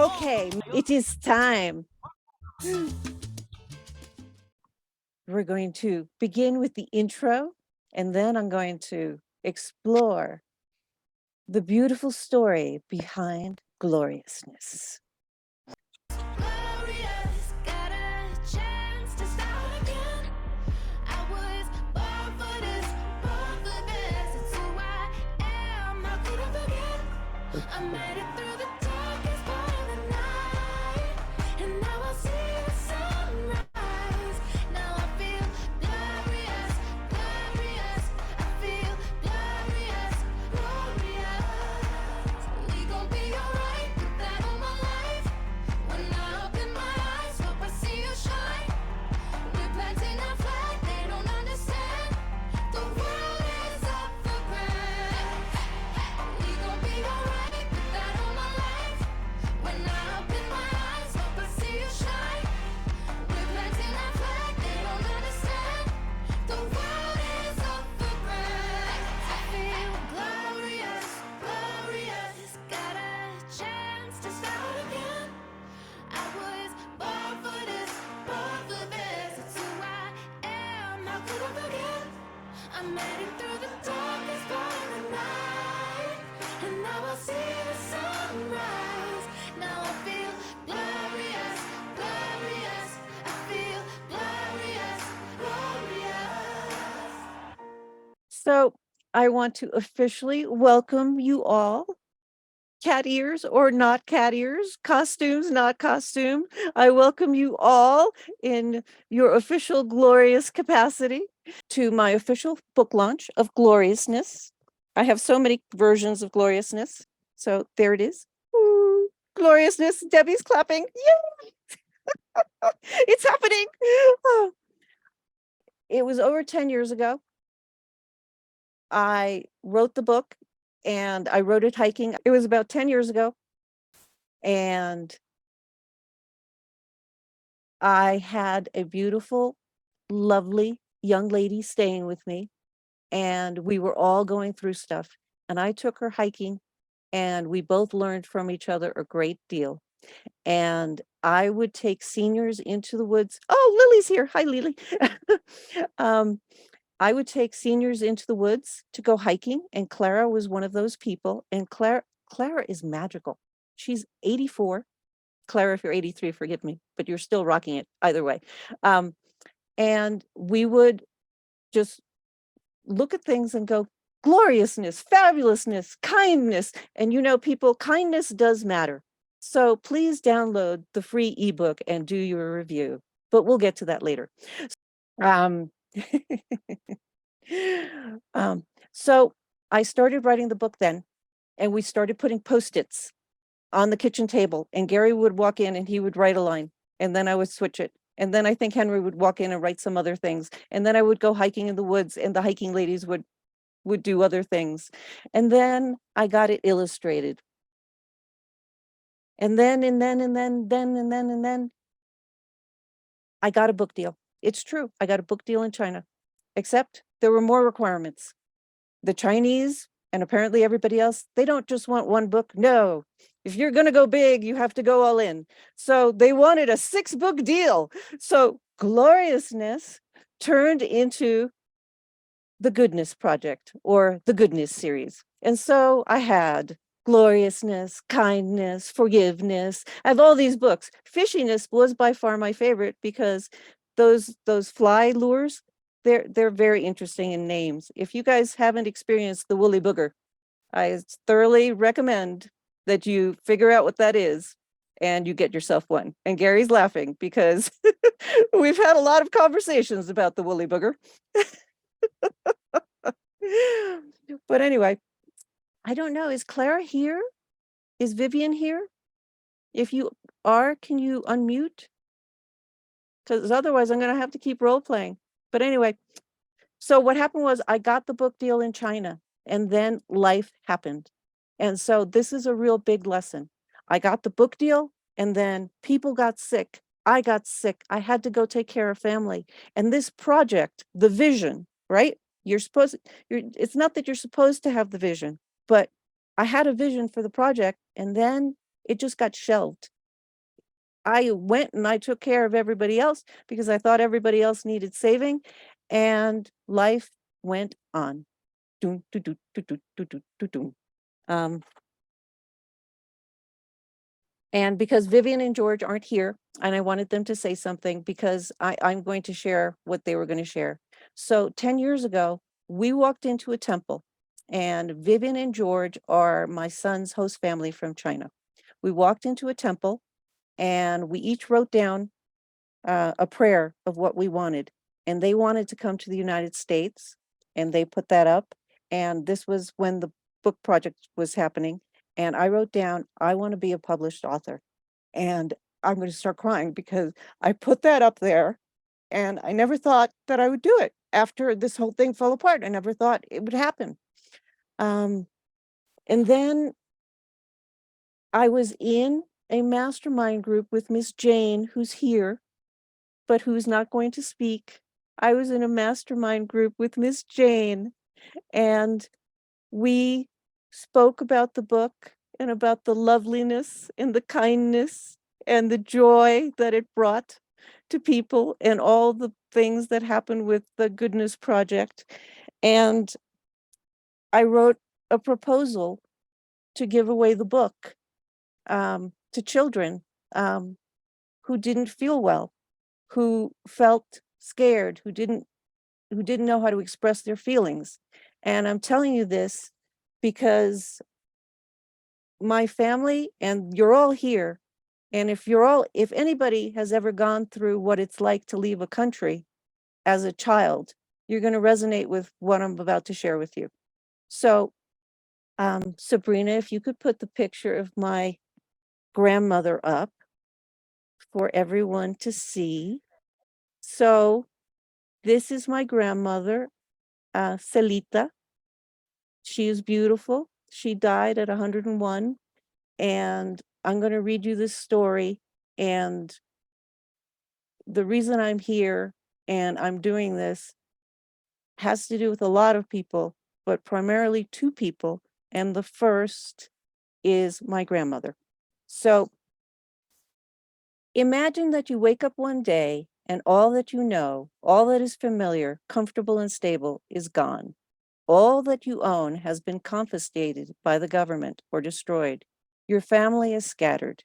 Okay, it is time. We're going to begin with the intro, and then I'm going to explore the beautiful story behind gloriousness. Glorious, got a chance to start again. I was born for this, born for this. It's who I am. How could I forget? I made it through the darkest part of the night, and now I see the sunrise. Now I feel glorious, glorious. I feel glorious, glorious. We gon' be alright, put that on my life. When I open my eyes, hope I see you shine. We're planting our flag, they don't understand. The world is up for grabs. We gon' be alright, put that on my life. When I open my eyes, hope I see you shine. We're planting our flag, they don't understand. The world is up for grabs. I feel glorious, glorious. Got a chance to start again. I was born for this, born for this. It's who I am. How could I forget? I made it through the darkest part of the night, and now I see the sunrise. Now I feel glorious, glorious. I feel glorious, glorious. So I want to officially welcome you all. Cat ears or not cat ears, costumes, not costume. I welcome you all in your official glorious capacity to my official book launch of Gloriousness. I have so many versions of Gloriousness. So there it is. Ooh, Gloriousness. Debbie's clapping. Yay! It's happening. Oh. It was over 10 years ago. I wrote the book and I wrote it hiking. It was about 10 years ago. And I had a beautiful, lovely young lady staying with me, and we were all going through stuff. And I took her hiking, and we both learned from each other a great deal. And I would take seniors into the woods. Oh, Lily's here. Hi, Lily. I would take seniors into the woods to go hiking, and Clara was one of those people. And Clara is magical. She's 84. Clara, if you're 83, forgive me, but you're still rocking it either way. And we would just look at things and go, gloriousness, fabulousness, kindness. And you know, people, kindness does matter. So please download the free ebook and do your review, but we'll get to that later. Um, so I started writing the book then, and we started putting Post-its on the kitchen table, and Gary would walk in and he would write a line, and then I would switch it. And then I think Henry would walk in and write some other things. And then I would go hiking in the woods, and the hiking ladies would do other things. And then I got it illustrated. And then I got a book deal. It's true. I got a book deal in China, except there were more requirements. The Chinese and apparently everybody else, they don't just want one book. No, if you're going to go big, you have to go all in. So they wanted a 6-book deal. So Gloriousness turned into the Goodness Project, or the Goodness series. And so I had Gloriousness, Kindness, Forgiveness. I have all these books. Fishiness was by far my favorite because those fly lures, they're very interesting in names. If you guys haven't experienced the woolly booger, I thoroughly recommend that you figure out what that is and you get yourself one. And Gary's laughing because we've had a lot of conversations about the woolly booger. But anyway, I don't know. Is Clara here? Is Vivian here? If you are, can you unmute? Because otherwise I'm going to have to keep role playing. But anyway, so what happened was I got the book deal in China, and then life happened. And so this is a real big lesson. I got the book deal, and then people got sick. I got sick. I had to go take care of family. And this project, the vision, right? It's not that you're supposed to have the vision, but I had a vision for the project, and then It just got shelved. I went and I took care of everybody else because I thought everybody else needed saving, and life went on. Doom, doo, doo, doo, doo, doo, doo, doo, doo. Um, and because Vivian and George aren't here, and I wanted them to say something because I'm going to share what they were going to share. So 10 years ago, we walked into a temple, and Vivian and George are my son's host family from China. We walked into a temple, and we each wrote down a prayer of what we wanted. And they wanted to come to the United States, and they put that up. And this was when the book project was happening. And I wrote down, I want to be a published author. And I'm going to start crying because I put that up there, and I never thought that I would do it after this whole thing fell apart. I never thought it would happen. And then I was in a mastermind group with Miss Jane, who's here, but who's not going to speak. I was in a mastermind group with Miss Jane, and we spoke about the book and about the loveliness and the kindness and the joy that it brought to people and all the things that happened with the Goodness Project. And I wrote a proposal to give away the book to children who didn't feel well, who felt scared, who didn't know how to express their feelings. And I'm telling you this because my family, and you're all here, and if anybody has ever gone through what it's like to leave a country as a child, you're going to resonate with what I'm about to share with you. So, Sabrina, if you could put the picture of my grandmother up for everyone to see. So, this is my grandmother, Celita. She is beautiful. She died at 101. And I'm going to read you this story. And the reason I'm here and I'm doing this has to do with a lot of people, but primarily two people. And the first is my grandmother. So imagine that you wake up one day and all that you know, all that is familiar, comfortable, and stable is gone. All that you own has been confiscated by the government or destroyed. Your family is scattered.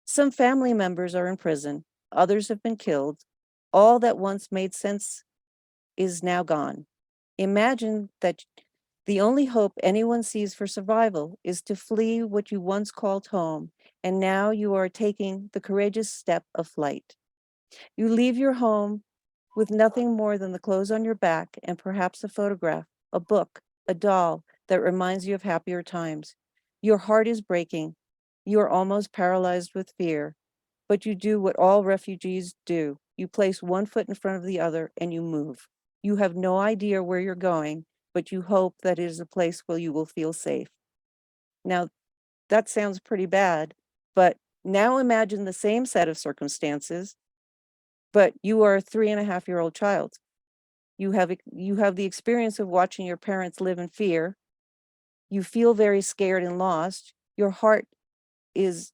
Some family members are in prison. Others have been killed. All that once made sense is now gone. Imagine that the only hope anyone sees for survival is to flee what you once called home, and now you are taking the courageous step of flight. You leave your home with nothing more than the clothes on your back and perhaps a photograph, a book, a doll that reminds you of happier times. Your heart is breaking. You are almost paralyzed with fear, but you do what all refugees do. You place one foot in front of the other and you move. You have no idea where you're going, but you hope that it is a place where you will feel safe. Now, that sounds pretty bad, but now imagine the same set of circumstances, but you are a 3.5-year-old child. You have the experience of watching your parents live in fear. You feel very scared and lost. Your heart is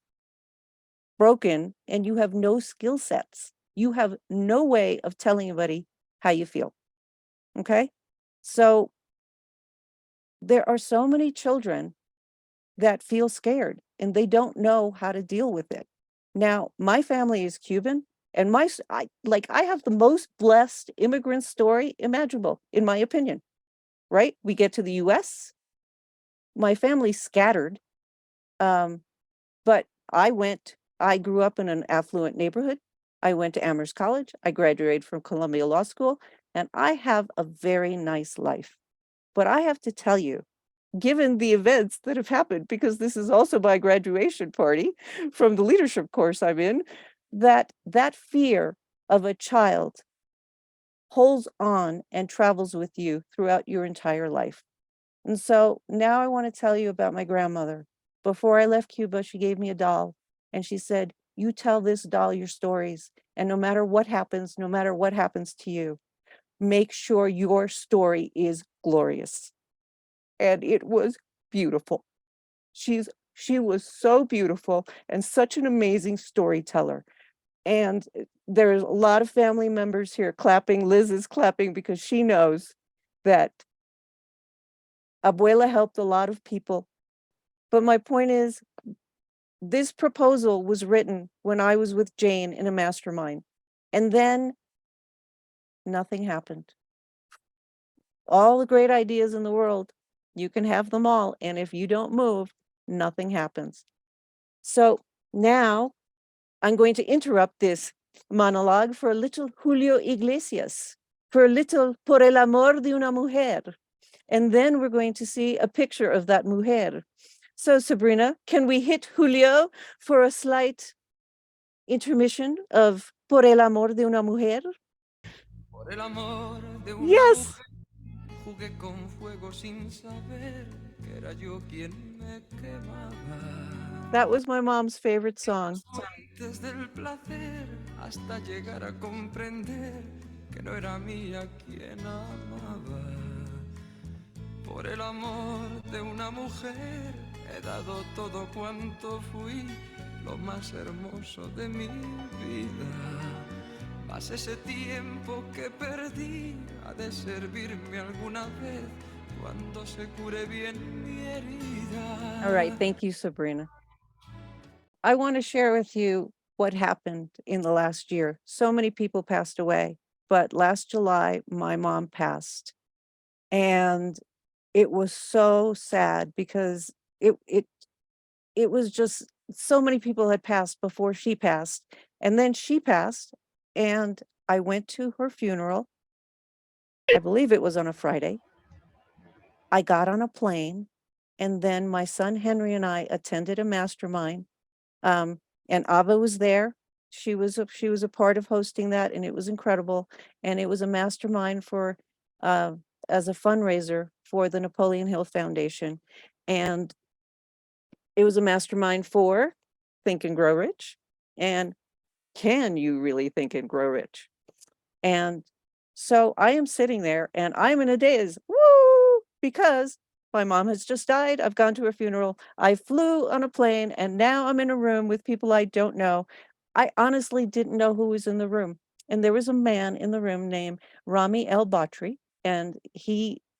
broken and you have no skill sets. You have no way of telling anybody how you feel. Okay? So there are so many children that feel scared and they don't know how to deal with it. Now, my family is Cuban, and I have the most blessed immigrant story imaginable, in my opinion, right? We get to the US, my family's scattered, but I grew up in an affluent neighborhood. I went to Amherst College. I graduated from Columbia Law School, and I have a very nice life. But I have to tell you, given the events that have happened, because this is also my graduation party from the leadership course I'm in, that fear of a child holds on and travels with you throughout your entire life. And so now I want to tell you about my grandmother. Before I left Cuba, she gave me a doll and she said, "You tell this doll your stories. And no matter what happens to you, make sure your story is glorious." And it was beautiful. She's She was so beautiful and such an amazing storyteller. And there's a lot of family members here clapping. Liz is clapping because she knows that Abuela helped a lot of people. But my point is, this proposal was written when I was with Jane in a mastermind. And then nothing happened. All the great ideas in the world, you can have them all. And if you don't move, nothing happens. So now I'm going to interrupt this monologue for a little Julio Iglesias, for a little Por el amor de una mujer. And then we're going to see a picture of that mujer. So Sabrina, can we hit Julio for a slight intermission of Por el amor de una mujer? Por el amor de una Yes. mujer, jugué con fuego sin saber que era yo quien me quemaba. That was my mom's favorite song. Antes del placer, hasta llegar a comprender que no era mía quien amaba. Por el amor de una mujer, he dado todo cuanto fui, lo más hermoso de mi vida. Mas ese tiempo que perdí ha de servirme alguna vez cuando se cure bien mi herida. All right, thank you, Sabrina. I want to share with you what happened in the last year. So many people passed away, but last July, my mom passed. And it was so sad because it was just so many people had passed before she passed. And then she passed, and I went to her funeral. I believe it was on a Friday. I got on a plane, and then my son Henry and I attended a mastermind. And Ava was there. She was a part of hosting that, and it was incredible. And it was a mastermind for as a fundraiser for the Napoleon Hill Foundation. And it was a mastermind for Think and Grow Rich. And can you really think and grow rich? And so I am sitting there and I'm in a daze, woo, because my mom has just died. I've gone to her funeral. I flew on a plane and now I'm in a room with people I don't know. I honestly didn't know who was in the room. And there was a man in the room named Rami El Batri. And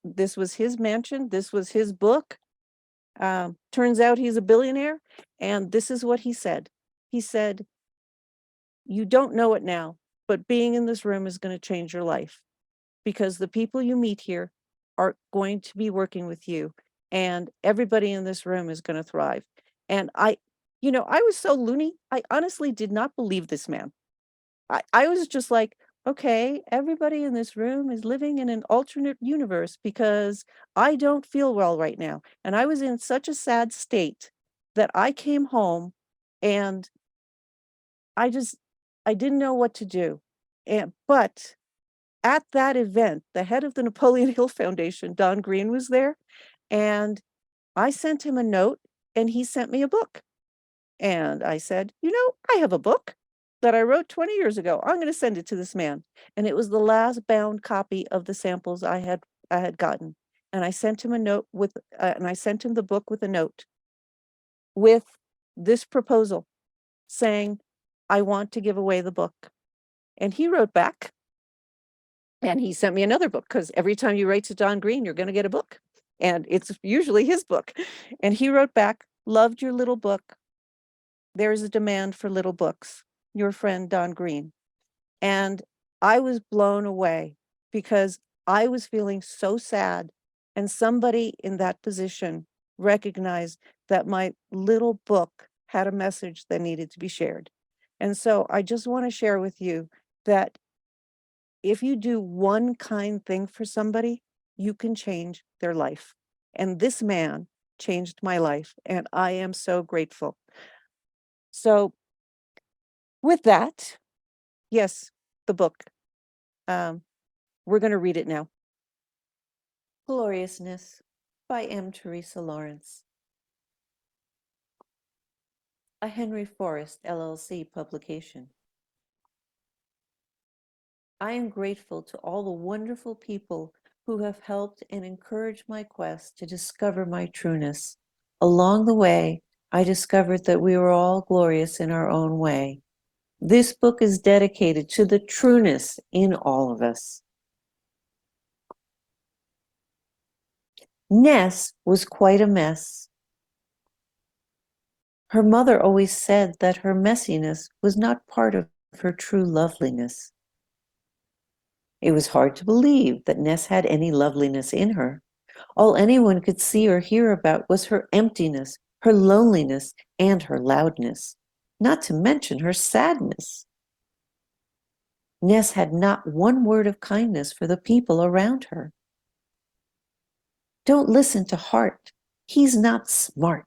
this was his mansion. This was his book. Turns out he's a billionaire. And this is what he said. He said, "You don't know it now, but being in this room is going to change your life because the people you meet here are going to be working with you and everybody in this room is going to thrive." And I was so loony. I honestly did not believe this man. I was just like, okay, everybody in this room is living in an alternate universe because I don't feel well right now. And I was in such a sad state that I came home and I didn't know what to do. But at that event, the head of the Napoleon Hill Foundation, Don Green, was there. And I sent him a note and he sent me a book. And I said, I have a book that I wrote 20 years ago. I'm going to send it to this man. And it was the last bound copy of the samples I had gotten. And I sent him a note and I sent him the book with a note with this proposal saying, I want to give away the book. And he wrote back and he sent me another book because every time you write to Don Green, you're going to get a book. And it's usually his book. And he wrote back, "Loved your little book. There is a demand for little books. Your friend, Don Green." And I was blown away because I was feeling so sad. And somebody in that position recognized that my little book had a message that needed to be shared. And so I just want to share with you that if you do one kind thing for somebody, you can change their life. And this man changed my life, and I am so grateful. So with that, yes, the book. We're going to read it now. Gloriousness by M. Teresa Lawrence. A Henry Forrest, LLC publication. I am grateful to all the wonderful people who have helped and encouraged my quest to discover my trueness. Along the way, I discovered that we were all glorious in our own way. This book is dedicated to the trueness in all of us. Ness was quite a mess. Her mother always said that her messiness was not part of her true loveliness. It was hard to believe that Ness had any loveliness in her. All anyone could see or hear about was her emptiness, her loneliness, and her loudness, not to mention her sadness. Ness had not one word of kindness for the people around her. Don't listen to Hart. He's not smart.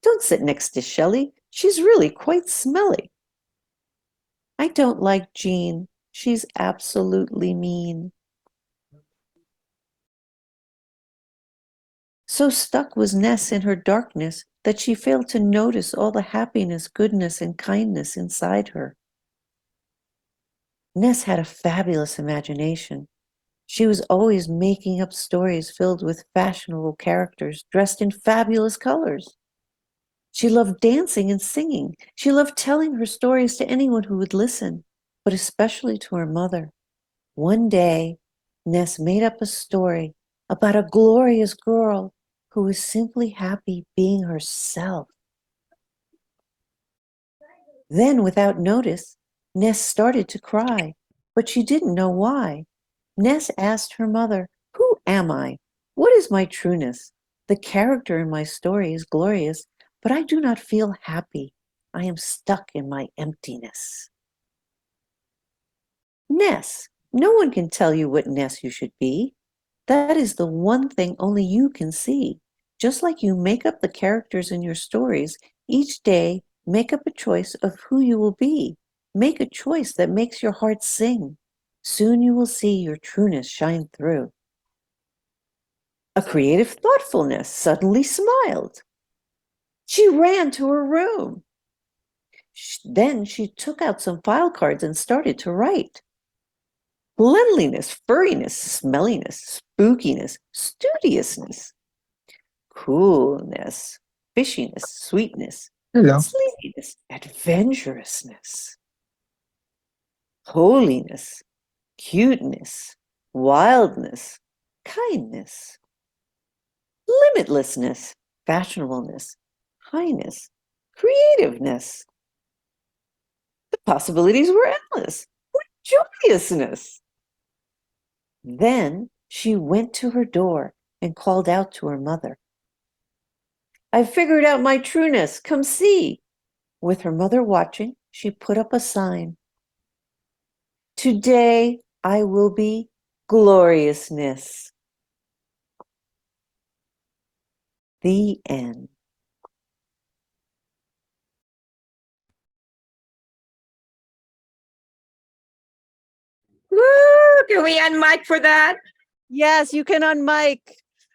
Don't sit next to Shelley. She's really quite smelly. I don't like Jean. She's absolutely mean. So stuck was Ness in her darkness that she failed to notice all the happiness, goodness, and kindness inside her. Ness had a fabulous imagination. She was always making up stories filled with fashionable characters dressed in fabulous colors. She loved dancing and singing. She loved telling her stories to anyone who would listen, but especially to her mother. One day, Ness made up a story about a glorious girl who was simply happy being herself. Then, without notice, Ness started to cry, but she didn't know why. Ness asked her mother, "Who am I? What is my trueness? The character in my story is glorious, but I do not feel happy. I am stuck in my emptiness." Ness, no one can tell you what Ness you should be. That is the one thing only you can see. Just like you make up the characters in your stories, each day make up a choice of who you will be. Make a choice that makes your heart sing. Soon you will see your trueness shine through. A creative thoughtfulness suddenly smiled. She ran to her room. Then she took out some file cards and started to write. Cleanliness, furriness, smelliness, spookiness, studiousness, coolness, fishiness, sweetness, Hello. sleepiness, adventurousness, holiness, cuteness, wildness, kindness, limitlessness, fashionableness, highness, creativeness. The possibilities were endless. What joyousness! Then she went to her door and called out to her mother. "I've figured out my trueness. Come see." With her mother watching, she put up a sign. "Today I will be gloriousness." The end. Woo! Can we unmic for that? Yes, you can unmic.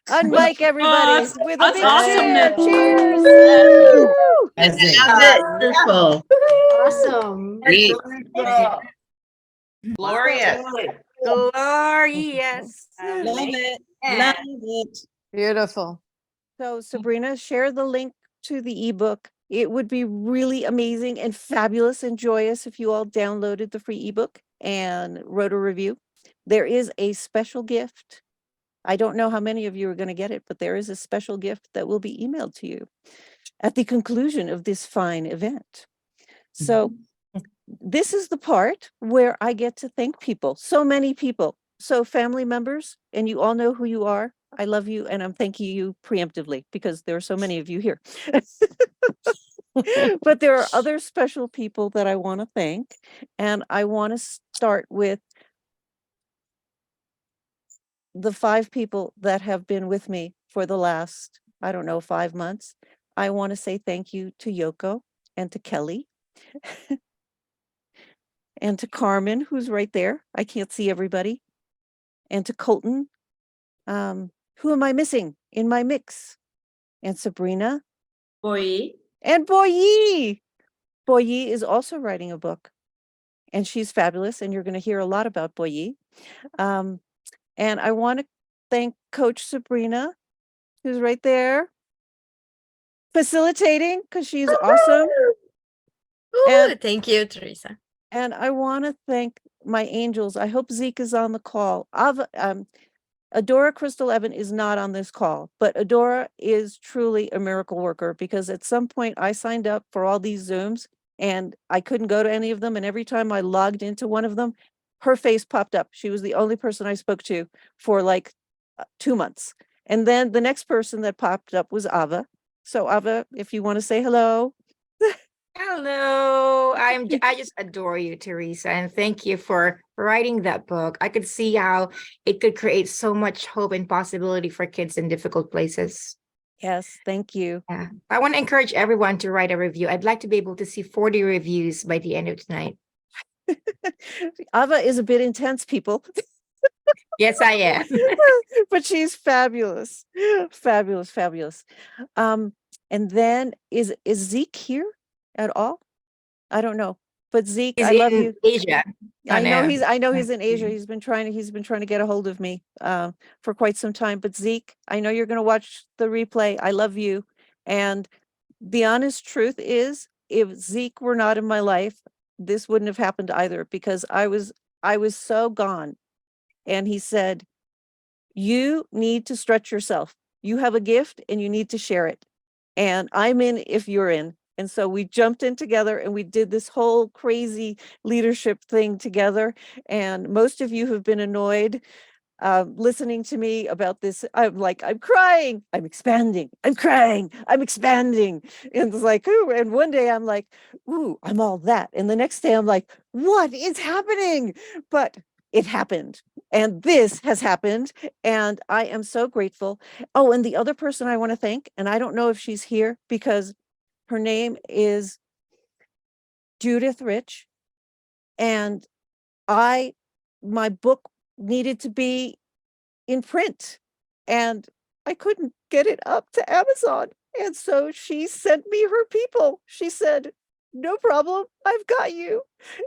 Unmic everybody with a That's big awesomeness. cheer. Cheers. Woo! Woo! That's it. wonderful. Awesome. Great. Glorious. Love it. Love it. Beautiful. So Sabrina, share the link to the ebook. It would be really amazing and fabulous and joyous if you all downloaded the free ebook and wrote a review. There is a special gift. I don't know how many of you are going to get it, but there is a special gift that will be emailed to you at the conclusion of this fine event. So this is the part where I get to thank people, so many people. So family members, and you all know who you are. I love you, and I'm thanking you preemptively because there are so many of you here. But there are other special people that I want to thank, and I want to start with the 5 people that have been with me for the last, I don't know, 5 months. I want to say thank you to Yoko and to Kelly and to Carmen, who's right there. I can't see everybody. And to Colton. Who am I missing in my mix? And Sabrina Boy. and Boyi. Boyi is also writing a book, and she's fabulous. And you're going to hear a lot about Boyi. And I want to thank Coach Sabrina, who's right there. facilitating because she's awesome. Ooh, And- thank you, Teresa. And I want to thank my angels. I hope Zeke is on the call. Adora Crystal Evan is not on this call, but Adora is truly a miracle worker because at some point I signed up for all these Zooms and I couldn't go to any of them. And every time I logged into one of them, her face popped up. She was the only person I spoke to for like 2 months. And then the next person that popped up was Ava. So Ava, if you want to say hello. Hello. I just adore you, Teresa, and thank you for writing that book. I could see how it could create so much hope and possibility for kids in difficult places. Yes, thank you. Yeah. I want to encourage everyone to write a review. I'd like to be able to see 40 reviews by the end of tonight. Ava is a bit intense, people. Yes, I am. But she's fabulous. Fabulous, fabulous. And then is Zeke here at all? I don't know. But Zeke, He's I love in you. Asia. I know no. he's in Asia. He's been trying to get a hold of me for quite some time. But Zeke, I know you're gonna watch the replay. I love you. And the honest truth is, if Zeke were not in my life, this wouldn't have happened either because I was so gone. And he said, you need to stretch yourself. You have a gift and you need to share it. And I'm in if you're in. And so we jumped in together and we did this whole crazy leadership thing together. And most of you have been annoyed listening to me about this. I'm like, I'm crying, I'm expanding, I'm crying, I'm expanding. And it's like, ooh, and one day I'm like, ooh, I'm all that. And the next day I'm like, what is happening? But it happened. And this has happened. And I am so grateful. Oh, and the other person I want to thank, and I don't know if she's here because her name is Judith Rich. And my book needed to be in print and I couldn't get it up to Amazon. And so she sent me her people. She said, no problem, I've got you.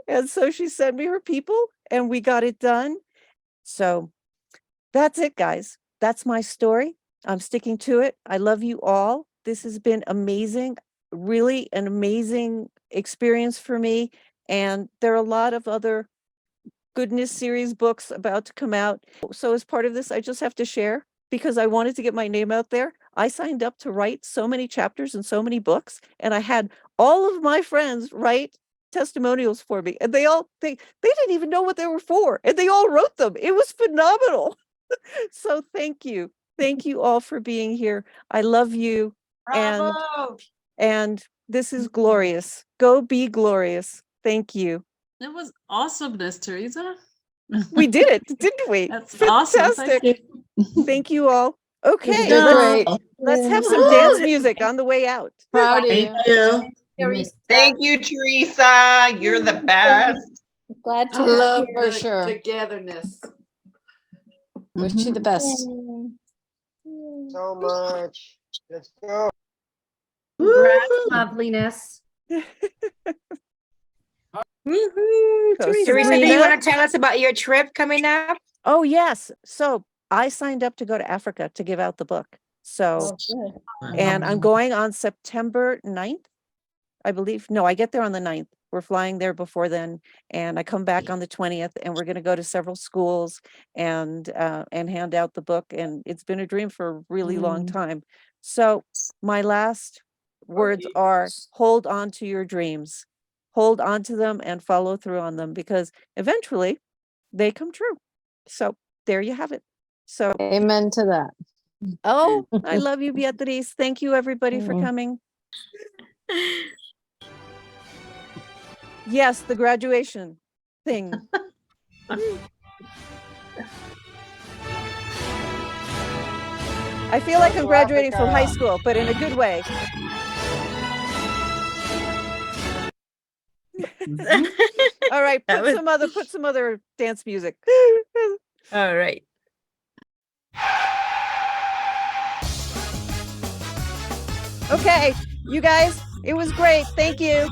And so she sent me her people and we got it done. So that's it, guys. That's my story. I'm sticking to it. I love you all. This has been amazing, really an amazing experience for me. And there are a lot of other goodness series books about to come out. So as part of this, I just have to share because I wanted to get my name out there. I signed up to write so many chapters and so many books, and I had all of my friends write testimonials for me, and they didn't even know what they were for, and they all wrote them. It was phenomenal. So thank you all for being here. I love you. Bravo. And this is glorious. Go be glorious. Thank you. That was awesomeness, Teresa. We did it, didn't we? That's awesome. Thank you. Thank you all. Okay, You're let's, great. let's have some dance music on the way out. Proud of you. Thank you. Thank you, Teresa. You're the best. Glad to love for Your sure. Togetherness. Wish you the best. So much. Let's go. Congrats, loveliness. Woohoo, Teresa, do Sabrina. you want to tell us about your trip coming up? Oh, yes. So I signed up to go to Africa to give out the book. So, and I'm going on September 9th, I believe. No, I get there on the 9th. We're flying there before then. And I come back on the 20th and we're going to go to several schools and hand out the book. And it's been a dream for a really long time. So my last words are hold on to your dreams. Hold on to them and follow through on them because eventually they come true. So there you have it. So, Amen to that. oh, I love you, Beatriz. Thank you, everybody, for coming. Yes, the graduation thing. I feel like I'm graduating from high school, but in a good way. All right, put some other dance music. All right. Okay, you guys, it was great. Thank you.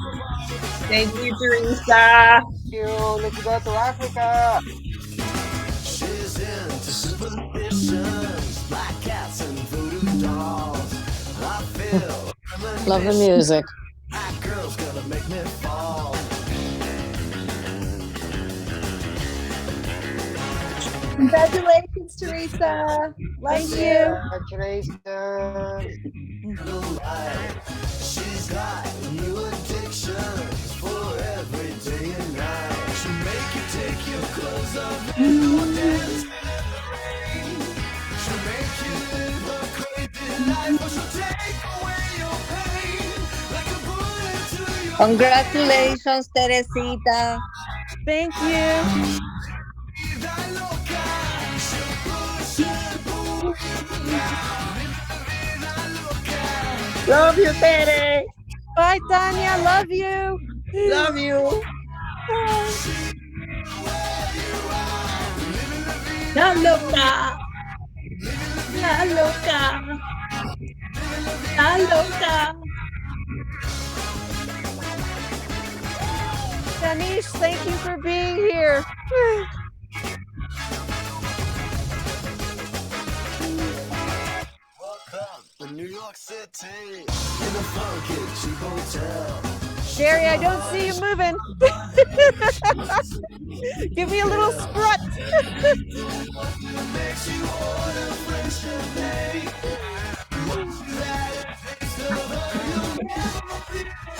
Thank you, Teresa. Thank you. Let's go to Africa. She's into superstitions, black cats and voodoo dolls. I feel Love the music. Congratulations, Teresa. Love Thank you. you. Congratulations. She's got new addictions for every day and night. She'll make you take your clothes off and go dance in the rain. She'll make you live a crazy life, or she'll take away your pain like a bullet to your Congratulations, Teresita. Thank you. vida loca. She'll push and pull you down. Vida loca. Love you, Tere. Bye, Tanya. Love you. Love you. La loca. La loca. La loca. Danish, thank you for being here. Welcome to New York City in a funky cheap hotel. Jerry, I don't see you moving. Give me a little strut. Makes you order French champagne. Once you had a taste of her, you'll never be the